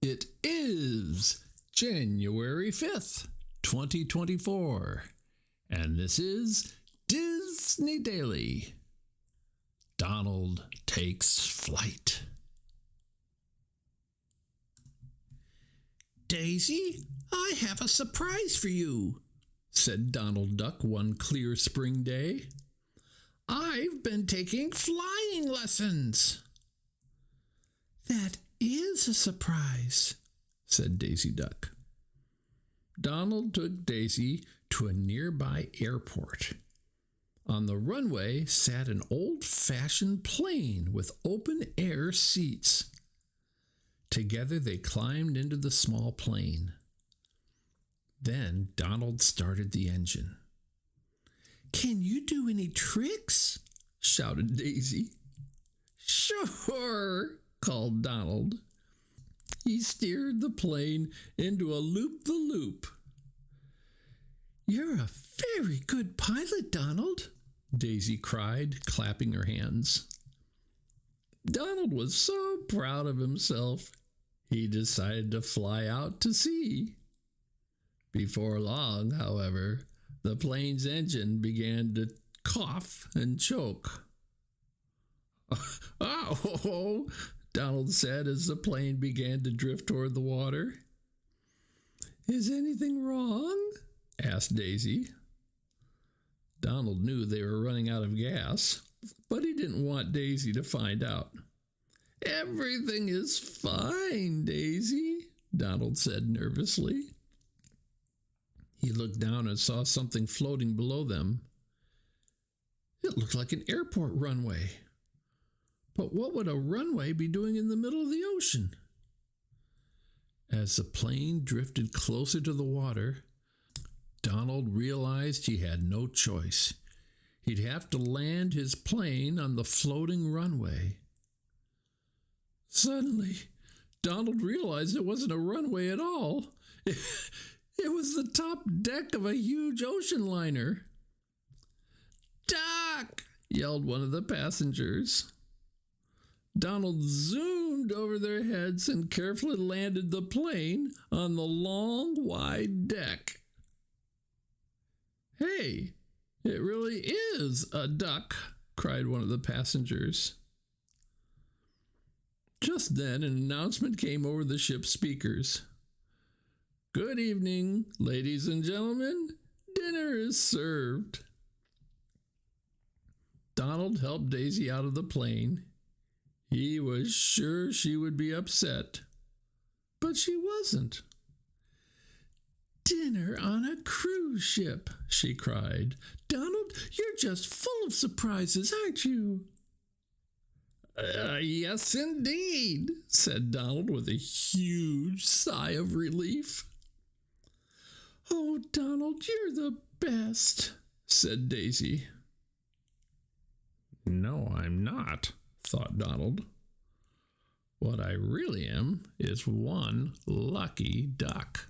It is January 5th, 2024, and this is Disney Daily. Donald takes flight. Daisy, I have a surprise for you, said Donald Duck one clear spring day. I've been taking flying lessons. That is a surprise, said Daisy Duck. Donald took Daisy to a nearby airport. On the runway sat an old-fashioned plane with open-air seats. Together they climbed into the small plane. Then Donald started the engine. Can you do any tricks? Shouted Daisy. Sure, called Donald. He steered the plane into a loop-the-loop. You're a very good pilot, Donald, Daisy cried, clapping her hands. Donald was so proud of himself, he decided to fly out to sea. Before long, however, the plane's engine began to cough and choke. Oh, Donald said as the plane began to drift toward the water. Is anything wrong? Asked Daisy. Donald knew they were running out of gas, but he didn't want Daisy to find out. Everything is fine, Daisy, Donald said nervously. He looked down and saw something floating below them. It looked like an airport runway. But what would a runway be doing in the middle of the ocean? As the plane drifted closer to the water, Donald realized he had no choice. He'd have to land his plane on the floating runway. Suddenly, Donald realized it wasn't a runway at all. It was the top deck of a huge ocean liner. Duck! Yelled one of the passengers. Donald zoomed over their heads and carefully landed the plane on the long, wide deck. Hey, it really is a duck, cried one of the passengers. Just then, an announcement came over the ship's speakers. Good evening, ladies and gentlemen. Dinner is served. Donald helped Daisy out of the plane. He was sure she would be upset, but she wasn't. Dinner on a cruise ship, she cried. Donald, you're just full of surprises, aren't you? Yes, indeed, said Donald with a huge sigh of relief. Oh, Donald, you're the best, said Daisy. No, I'm not, thought Donald. What I really am is one lucky duck.